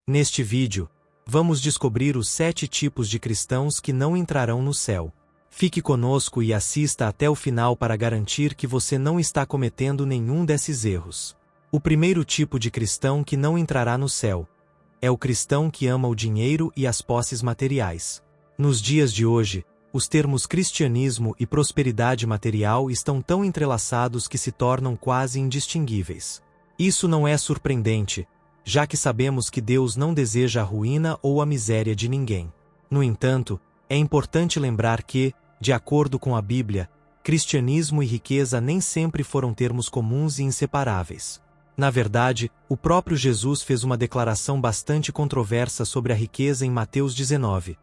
Neste vídeo, vamos descobrir os 7 tipos de cristãos que não entrarão no céu. Fique conosco e assista até o final para garantir que você não está cometendo nenhum desses erros. O primeiro tipo de cristão que não entrará no céu é o cristão que ama o dinheiro e as posses materiais. Nos dias de hoje, os termos cristianismo e prosperidade material estão tão entrelaçados que se tornam quase indistinguíveis. Isso não é surpreendente, já que sabemos que Deus não deseja a ruína ou a miséria de ninguém. No entanto, é importante lembrar que, de acordo com a Bíblia, cristianismo e riqueza nem sempre foram termos comuns e inseparáveis. Na verdade, o próprio Jesus fez uma declaração bastante controversa sobre a riqueza em Mateus 19,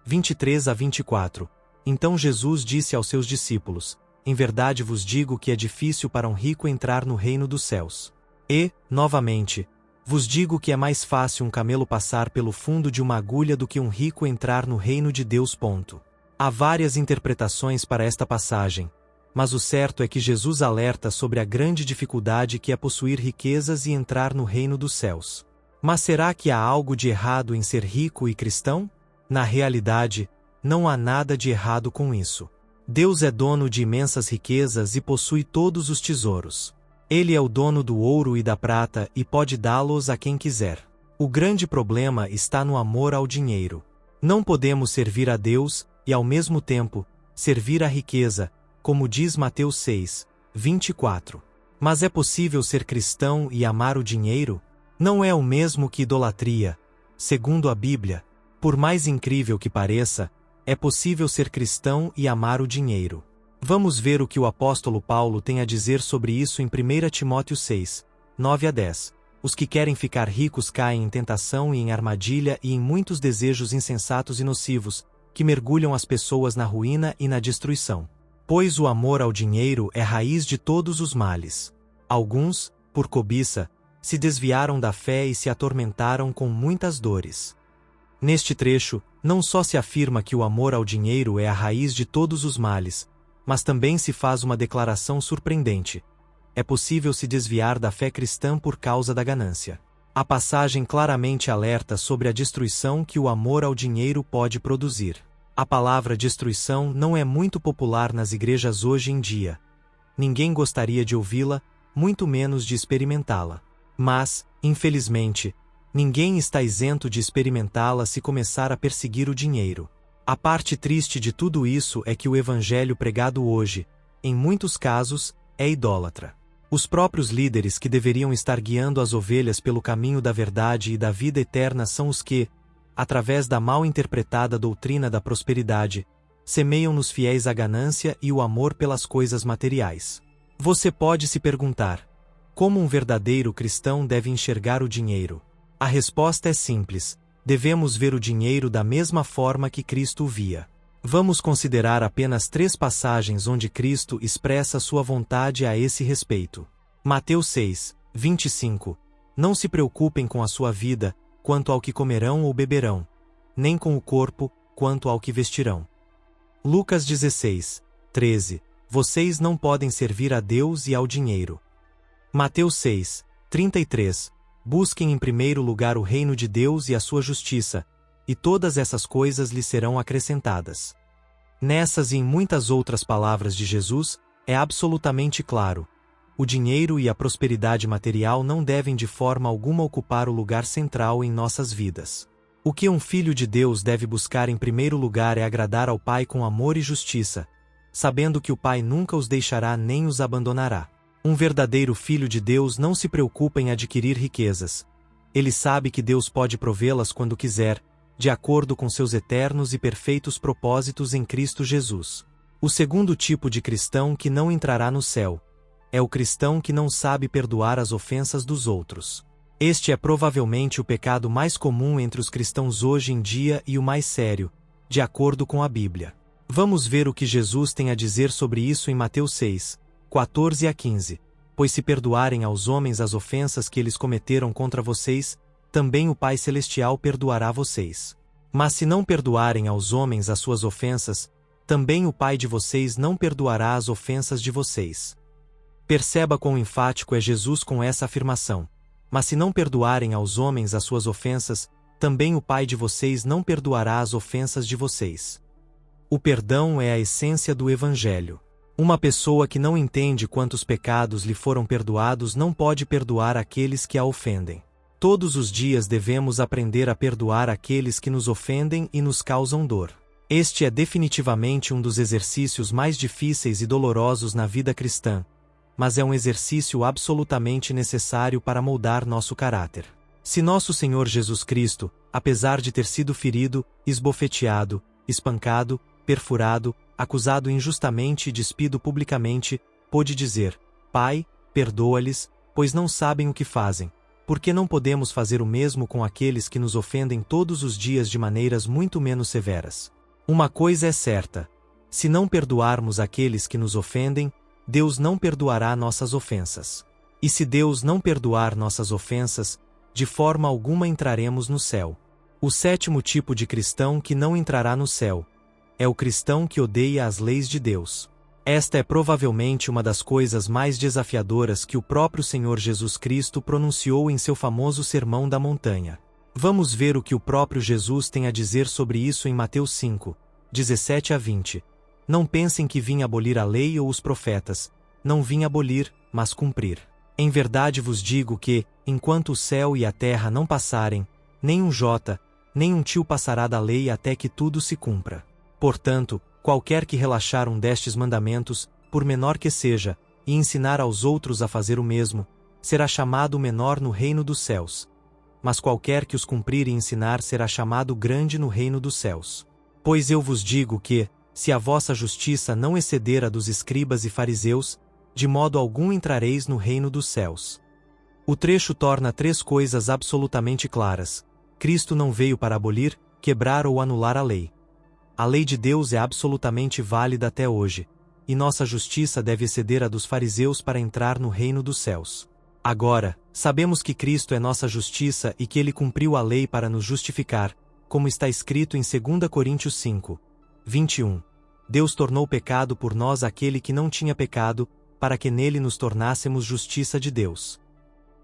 23 a 24. Então Jesus disse aos seus discípulos: "Em verdade vos digo que é difícil para um rico entrar no reino dos céus. E, novamente, vos digo que é mais fácil um camelo passar pelo fundo de uma agulha do que um rico entrar no reino de Deus. Há várias interpretações para esta passagem, mas o certo é que Jesus alerta sobre a grande dificuldade que é possuir riquezas e entrar no reino dos céus. Mas será que há algo de errado em ser rico e cristão? Na realidade, não há nada de errado com isso. Deus é dono de imensas riquezas e possui todos os tesouros. Ele é o dono do ouro e da prata e pode dá-los a quem quiser. O grande problema está no amor ao dinheiro. Não podemos servir a Deus e, ao mesmo tempo, servir à riqueza, como diz Mateus 6, 24. Mas é possível ser cristão e amar o dinheiro? Não é o mesmo que idolatria. Segundo a Bíblia, por mais incrível que pareça, é possível ser cristão e amar o dinheiro. Vamos ver o que o apóstolo Paulo tem a dizer sobre isso em 1 Timóteo 6, 9 a 10. Os que querem ficar ricos caem em tentação e em armadilha e em muitos desejos insensatos e nocivos, que mergulham as pessoas na ruína e na destruição. Pois o amor ao dinheiro é raiz de todos os males. Alguns, por cobiça, se desviaram da fé e se atormentaram com muitas dores. Neste trecho, não só se afirma que o amor ao dinheiro é a raiz de todos os males, mas também se faz uma declaração surpreendente: é possível se desviar da fé cristã por causa da ganância. A passagem claramente alerta sobre a destruição que o amor ao dinheiro pode produzir. A palavra destruição não é muito popular nas igrejas hoje em dia. Ninguém gostaria de ouvi-la, muito menos de experimentá-la. Mas, infelizmente, ninguém está isento de experimentá-la se começar a perseguir o dinheiro. A parte triste de tudo isso é que o evangelho pregado hoje, em muitos casos, é idólatra. Os próprios líderes que deveriam estar guiando as ovelhas pelo caminho da verdade e da vida eterna são os que, através da mal interpretada doutrina da prosperidade, semeiam nos fiéis a ganância e o amor pelas coisas materiais. Você pode se perguntar: como um verdadeiro cristão deve enxergar o dinheiro? A resposta é simples: devemos ver o dinheiro da mesma forma que Cristo o via. Vamos considerar apenas 3 passagens onde Cristo expressa sua vontade a esse respeito. Mateus 6, 25. Não se preocupem com a sua vida, quanto ao que comerão ou beberão, nem com o corpo, quanto ao que vestirão. Lucas 16, 13. Vocês não podem servir a Deus e ao dinheiro. Mateus 6, 33. Busquem em primeiro lugar o reino de Deus e a sua justiça, e todas essas coisas lhes serão acrescentadas. Nessas e em muitas outras palavras de Jesus, é absolutamente claro: o dinheiro e a prosperidade material não devem de forma alguma ocupar o lugar central em nossas vidas. O que um filho de Deus deve buscar em primeiro lugar é agradar ao Pai com amor e justiça, sabendo que o Pai nunca os deixará nem os abandonará. Um verdadeiro filho de Deus não se preocupa em adquirir riquezas. Ele sabe que Deus pode provê-las quando quiser, de acordo com seus eternos e perfeitos propósitos em Cristo Jesus. O segundo tipo de cristão que não entrará no céu é o cristão que não sabe perdoar as ofensas dos outros. Este é provavelmente o pecado mais comum entre os cristãos hoje em dia e o mais sério, de acordo com a Bíblia. Vamos ver o que Jesus tem a dizer sobre isso em Mateus 6, 14 a 15. Pois se perdoarem aos homens as ofensas que eles cometeram contra vocês, também o Pai Celestial perdoará vocês. Mas se não perdoarem aos homens as suas ofensas, também o Pai de vocês não perdoará as ofensas de vocês. Perceba quão enfático é Jesus com essa afirmação. Mas se não perdoarem aos homens as suas ofensas, também o Pai de vocês não perdoará as ofensas de vocês. O perdão é a essência do Evangelho. Uma pessoa que não entende quantos pecados lhe foram perdoados não pode perdoar aqueles que a ofendem. Todos os dias devemos aprender a perdoar aqueles que nos ofendem e nos causam dor. Este é definitivamente um dos exercícios mais difíceis e dolorosos na vida cristã, mas é um exercício absolutamente necessário para moldar nosso caráter. Se nosso Senhor Jesus Cristo, apesar de ter sido ferido, esbofeteado, espancado, perfurado, acusado injustamente e despido publicamente, pôde dizer: Pai, perdoa-lhes, pois não sabem o que fazem. Por que não podemos fazer o mesmo com aqueles que nos ofendem todos os dias de maneiras muito menos severas? Uma coisa é certa: se não perdoarmos aqueles que nos ofendem, Deus não perdoará nossas ofensas. E se Deus não perdoar nossas ofensas, de forma alguma entraremos no céu. O sétimo tipo de cristão que não entrará no céu é o cristão que odeia as leis de Deus. Esta é provavelmente uma das coisas mais desafiadoras que o próprio Senhor Jesus Cristo pronunciou em seu famoso Sermão da Montanha. Vamos ver o que o próprio Jesus tem a dizer sobre isso em Mateus 5, 17 a 20. Não pensem que vim abolir a lei ou os profetas. Não vim abolir, mas cumprir. Em verdade vos digo que, enquanto o céu e a terra não passarem, nem um jota, nem um tio passará da lei até que tudo se cumpra. Portanto, qualquer que relaxar um destes mandamentos, por menor que seja, e ensinar aos outros a fazer o mesmo, será chamado menor no reino dos céus. Mas qualquer que os cumprir e ensinar será chamado grande no reino dos céus. Pois eu vos digo que, se a vossa justiça não exceder a dos escribas e fariseus, de modo algum entrareis no reino dos céus. O trecho torna três coisas absolutamente claras. Cristo não veio para abolir, quebrar ou anular a lei. A lei de Deus é absolutamente válida até hoje, e nossa justiça deve exceder a dos fariseus para entrar no reino dos céus. Agora, sabemos que Cristo é nossa justiça e que Ele cumpriu a lei para nos justificar, como está escrito em 2 Coríntios 5, 21. Deus tornou pecado por nós aquele que não tinha pecado, para que nele nos tornássemos justiça de Deus.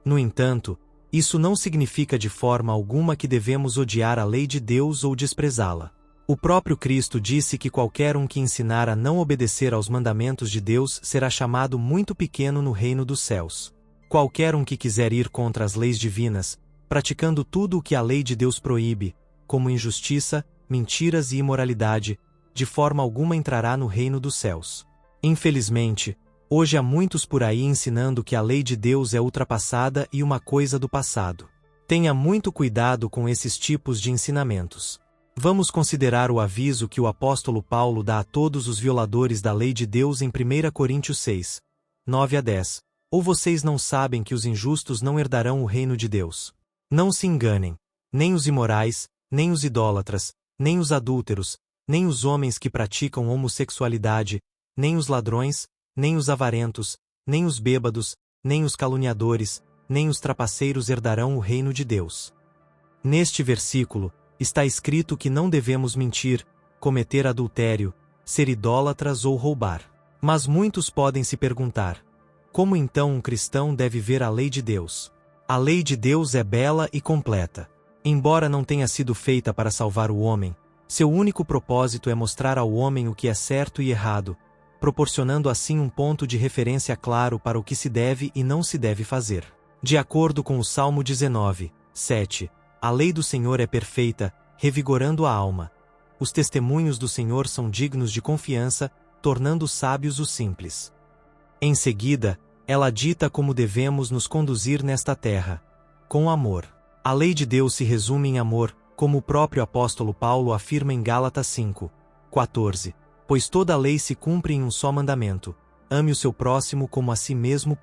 No entanto, isso não significa de forma alguma que devemos odiar a lei de Deus ou desprezá-la. O próprio Cristo disse que qualquer um que ensinar a não obedecer aos mandamentos de Deus será chamado muito pequeno no reino dos céus. Qualquer um que quiser ir contra as leis divinas, praticando tudo o que a lei de Deus proíbe, como injustiça, mentiras e imoralidade, de forma alguma entrará no reino dos céus. Infelizmente, hoje há muitos por aí ensinando que a lei de Deus é ultrapassada e uma coisa do passado. Tenha muito cuidado com esses tipos de ensinamentos. Vamos considerar o aviso que o apóstolo Paulo dá a todos os violadores da lei de Deus em 1 Coríntios 6, 9 a 10. Ou vocês não sabem que os injustos não herdarão o reino de Deus? Não se enganem, nem os imorais, nem os idólatras, nem os adúlteros, nem os homens que praticam homossexualidade, nem os ladrões, nem os avarentos, nem os bêbados, nem os caluniadores, nem os trapaceiros herdarão o reino de Deus. Neste versículo, está escrito que não devemos mentir, cometer adultério, ser idólatras ou roubar. Mas muitos podem se perguntar: como então um cristão deve ver a lei de Deus? A lei de Deus é bela e completa. Embora não tenha sido feita para salvar o homem, seu único propósito é mostrar ao homem o que é certo e errado, proporcionando assim um ponto de referência claro para o que se deve e não se deve fazer. De acordo com o Salmo 19, 7, a lei do Senhor é perfeita, revigorando a alma. Os testemunhos do Senhor são dignos de confiança, tornando sábios os simples. Em seguida, ela dita como devemos nos conduzir nesta terra: com amor. A lei de Deus se resume em amor, como o próprio apóstolo Paulo afirma em Gálatas 5, 14. Pois toda a lei se cumpre em um só mandamento: ame o seu próximo como a si mesmo.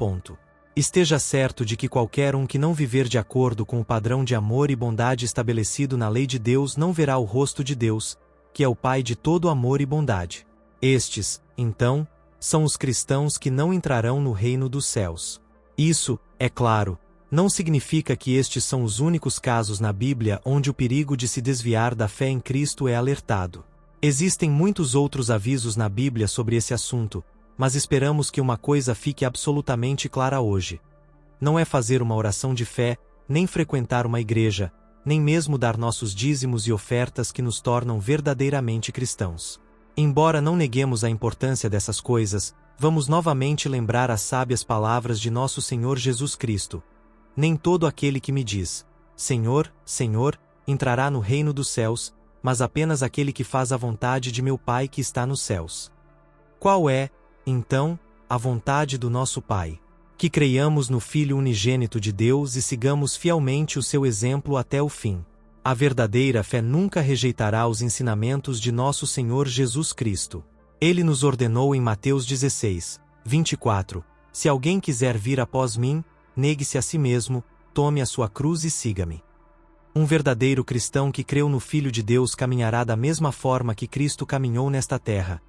Esteja certo de que qualquer um que não viver de acordo com o padrão de amor e bondade estabelecido na lei de Deus não verá o rosto de Deus, que é o Pai de todo amor e bondade. Estes, então, são os cristãos que não entrarão no reino dos céus. Isso, é claro, não significa que estes são os únicos casos na Bíblia onde o perigo de se desviar da fé em Cristo é alertado. Existem muitos outros avisos na Bíblia sobre esse assunto, mas esperamos que uma coisa fique absolutamente clara hoje. não é fazer uma oração de fé, nem frequentar uma igreja, nem mesmo dar nossos dízimos e ofertas que nos tornam verdadeiramente cristãos. Embora não neguemos a importância dessas coisas, vamos novamente lembrar as sábias palavras de nosso Senhor Jesus Cristo. Nem todo aquele que me diz, Senhor, Senhor, entrará no reino dos céus, mas apenas aquele que faz a vontade de meu Pai que está nos céus. Qual é, então, a vontade do nosso Pai? Que creiamos no Filho unigênito de Deus e sigamos fielmente o seu exemplo até o fim. A verdadeira fé nunca rejeitará os ensinamentos de nosso Senhor Jesus Cristo. Ele nos ordenou em Mateus 16, 24, se alguém quiser vir após mim, negue-se a si mesmo, tome a sua cruz e siga-me. Um verdadeiro cristão que creu no Filho de Deus caminhará da mesma forma que Cristo caminhou nesta terra.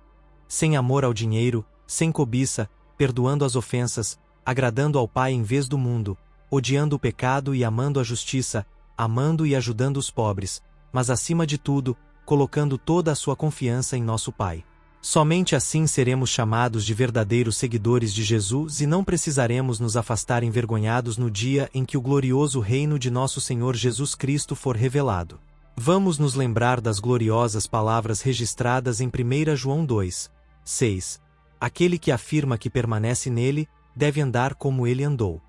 Sem amor ao dinheiro, sem cobiça, perdoando as ofensas, agradando ao Pai em vez do mundo, odiando o pecado e amando a justiça, amando e ajudando os pobres, mas acima de tudo, colocando toda a sua confiança em nosso Pai. Somente assim seremos chamados de verdadeiros seguidores de Jesus e não precisaremos nos afastar envergonhados no dia em que o glorioso reino de nosso Senhor Jesus Cristo for revelado. Vamos nos lembrar das gloriosas palavras registradas em 1 João 2, 6. Aquele que afirma que permanece nele, deve andar como ele andou.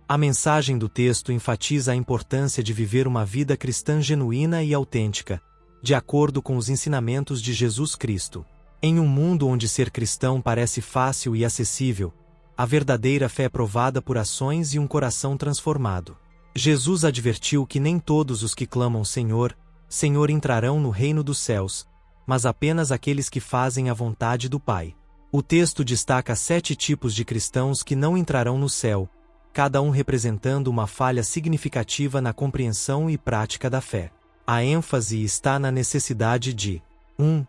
A mensagem do texto enfatiza a importância de viver uma vida cristã genuína e autêntica, de acordo com os ensinamentos de Jesus Cristo. Em um mundo onde ser cristão parece fácil e acessível, a verdadeira fé é provada por ações e um coração transformado. Jesus advertiu que nem todos os que clamam Senhor, Senhor entrarão no reino dos céus, mas apenas aqueles que fazem a vontade do Pai. O texto destaca 7 tipos de cristãos que não entrarão no céu, cada um representando uma falha significativa na compreensão e prática da fé. A ênfase está na necessidade de 1.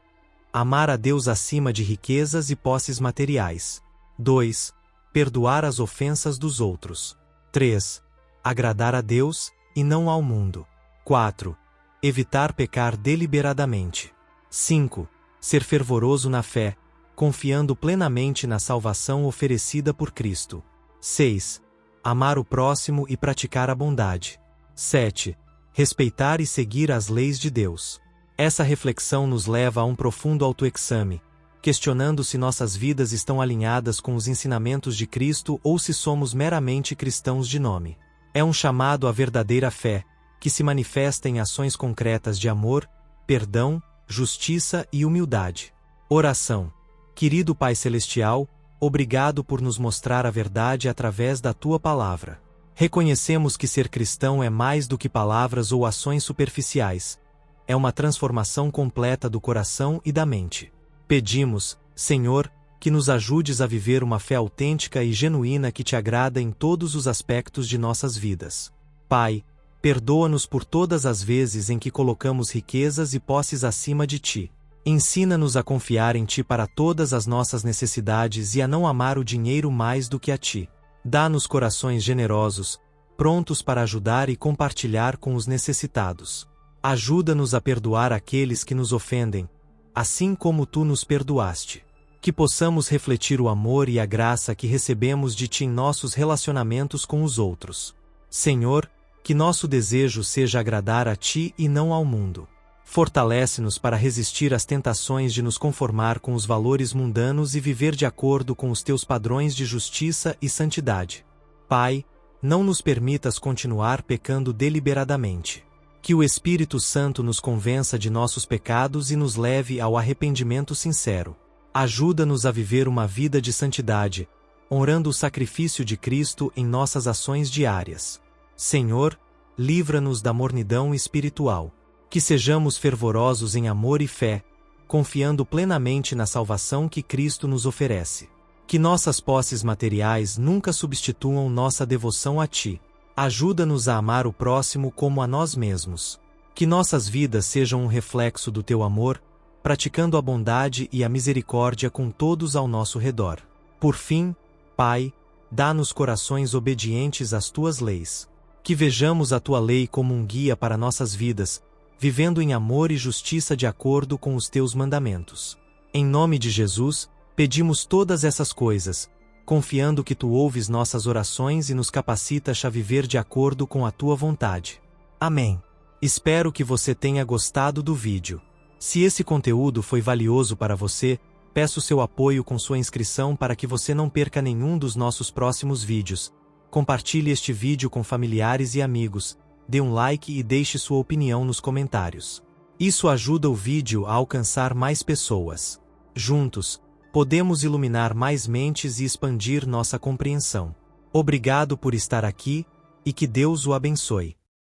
Amar a Deus acima de riquezas e posses materiais. 2. Perdoar as ofensas dos outros. 3. Agradar a Deus, e não ao mundo. 4. Evitar pecar deliberadamente. 5. Ser fervoroso na fé, confiando plenamente na salvação oferecida por Cristo. 6. Amar o próximo e praticar a bondade. 7. Respeitar e seguir as leis de Deus. Essa reflexão nos leva a um profundo autoexame, questionando se nossas vidas estão alinhadas com os ensinamentos de Cristo ou se somos meramente cristãos de nome. É um chamado à verdadeira fé, que se manifesta em ações concretas de amor, perdão, justiça e humildade. Oração. Querido Pai Celestial, obrigado por nos mostrar a verdade através da Tua Palavra. Reconhecemos que ser cristão é mais do que palavras ou ações superficiais. É uma transformação completa do coração e da mente. Pedimos, Senhor, que nos ajudes a viver uma fé autêntica e genuína que te agrada em todos os aspectos de nossas vidas. Pai, perdoa-nos por todas as vezes em que colocamos riquezas e posses acima de Ti. Ensina-nos a confiar em Ti para todas as nossas necessidades e a não amar o dinheiro mais do que a Ti. Dá-nos corações generosos, prontos para ajudar e compartilhar com os necessitados. Ajuda-nos a perdoar aqueles que nos ofendem, assim como Tu nos perdoaste. Que possamos refletir o amor e a graça que recebemos de Ti em nossos relacionamentos com os outros. Senhor, que nosso desejo seja agradar a Ti e não ao mundo. Fortalece-nos para resistir às tentações de nos conformar com os valores mundanos e viver de acordo com os Teus padrões de justiça e santidade. Pai, não nos permitas continuar pecando deliberadamente. Que o Espírito Santo nos convença de nossos pecados e nos leve ao arrependimento sincero. Ajuda-nos a viver uma vida de santidade, honrando o sacrifício de Cristo em nossas ações diárias. Senhor, livra-nos da mornidão espiritual. Que sejamos fervorosos em amor e fé, confiando plenamente na salvação que Cristo nos oferece. Que nossas posses materiais nunca substituam nossa devoção a Ti. Ajuda-nos a amar o próximo como a nós mesmos. Que nossas vidas sejam um reflexo do Teu amor, praticando a bondade e a misericórdia com todos ao nosso redor. Por fim, Pai, dá-nos corações obedientes às Tuas leis. Que vejamos a Tua lei como um guia para nossas vidas, vivendo em amor e justiça de acordo com os Teus mandamentos. Em nome de Jesus, pedimos todas essas coisas, confiando que tu ouves nossas orações e nos capacitas a viver de acordo com a tua vontade. Amém. Espero que você tenha gostado do vídeo. Se esse conteúdo foi valioso para você, peço seu apoio com sua inscrição para que você não perca nenhum dos nossos próximos vídeos. Compartilhe este vídeo com familiares e amigos, dê um like e deixe sua opinião nos comentários. Isso ajuda o vídeo a alcançar mais pessoas. Juntos, podemos iluminar mais mentes e expandir nossa compreensão. Obrigado por estar aqui, e que Deus o abençoe.